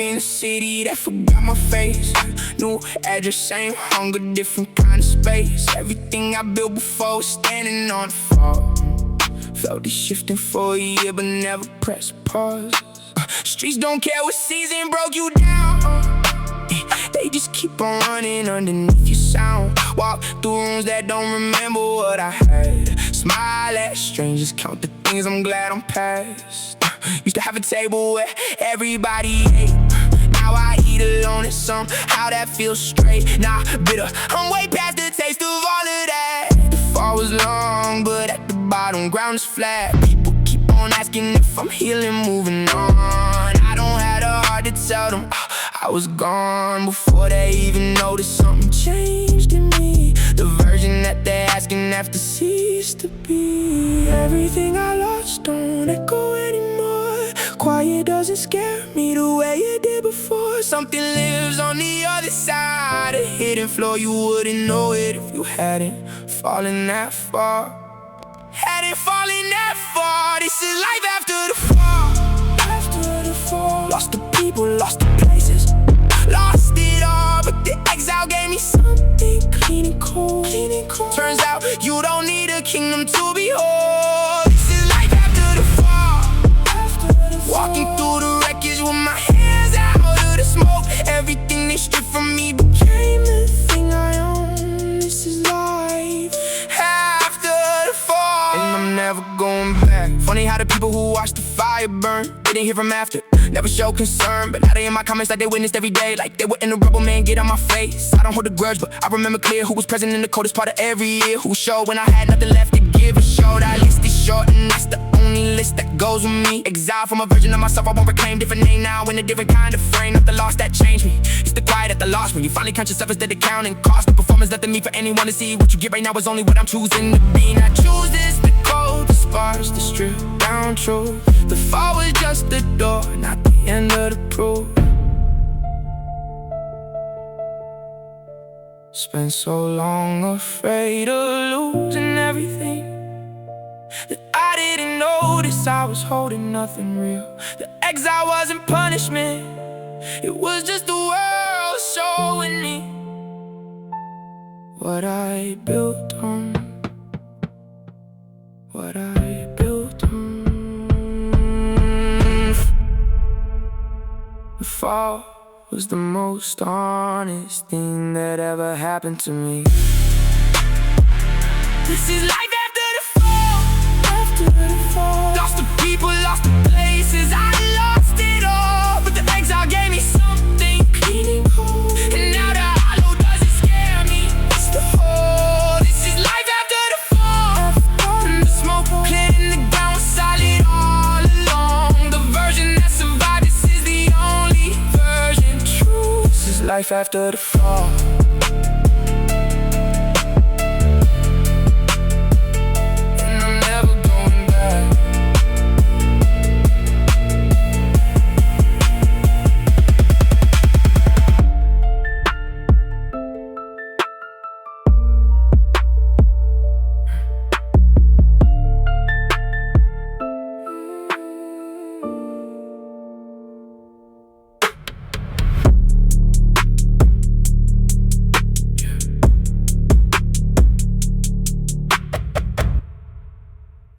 in a city that forgot my face. New address, same hunger, different kind of space. Everything I built before was standing on the fall. Felt it shifting for a year, but never pressed pause. Streets don't care what season broke you down. They just keep on running underneath your sound. Walk through rooms that don't remember what I had. Smile at strangers, count the things I'm glad I'm past. Used to have a table where everybody ate. Now I eat alone and somehow that feels straight. Nah, bitter, I'm way past the taste of all of that. The fall was long, but at the bottom ground is flat. People keep on asking if I'm healing, moving on. I don't have the heart to tell them I was gone before they even noticed something changed in me. The version that they're asking after ceased to be. Everything I lost don't echo anymore. Quiet doesn't scare me the way it did before. Something lives on the other side, a hidden floor. You wouldn't know it if you hadn't fallen that far. Hadn't fallen that far. This is life after the fall. After the fall. Lost the people, lost the places, lost it all, but the exile gave me something clean and cold. Turns out you don't need a kingdom to be whole. This is life after the fall. Walking through the wreckage with my hands out of the smoke. Everything they stripped from me became the thing I own. This is life after the fall, and I'm never going back. Funny how the people who watched the fire burn, they didn't hear from after. Never show concern, but now they in my comments like they witnessed every day. Like they were in the rubble, man, get on my face. I don't hold a grudge, but I remember clear who was present in the coldest part of every year. Who showed when I had nothing left to give. A show that list is short, and that's the only list that goes with me. Exiled from a version of myself, I won't reclaim. Different name now, in a different kind of frame. Not the loss that changed me, it's the quiet at the loss. When you finally count yourself instead of counting cost. The performance nothing me for anyone to see. What you get right now is only what I'm choosing to be. And I choose this, the cold, the scars, the stripped down truth. The fall was just the door, not the end of the proof. Spent so long afraid of losing everything that I didn't notice I was holding nothing real. The exile wasn't punishment, it was just the world showing me what I built on. What I built on. The fall was the most honest thing that ever happened to me. This is life after the fall. After the fall. Lost the people, lost the places, I lost it all. But the exile gave me something clean and cold. And now the hollow doesn't scare me, it's the whole. This is life after the fall. And the smoke cleared and the ground was solid all along. The version that survived, this is the only version true. This is life after the fall.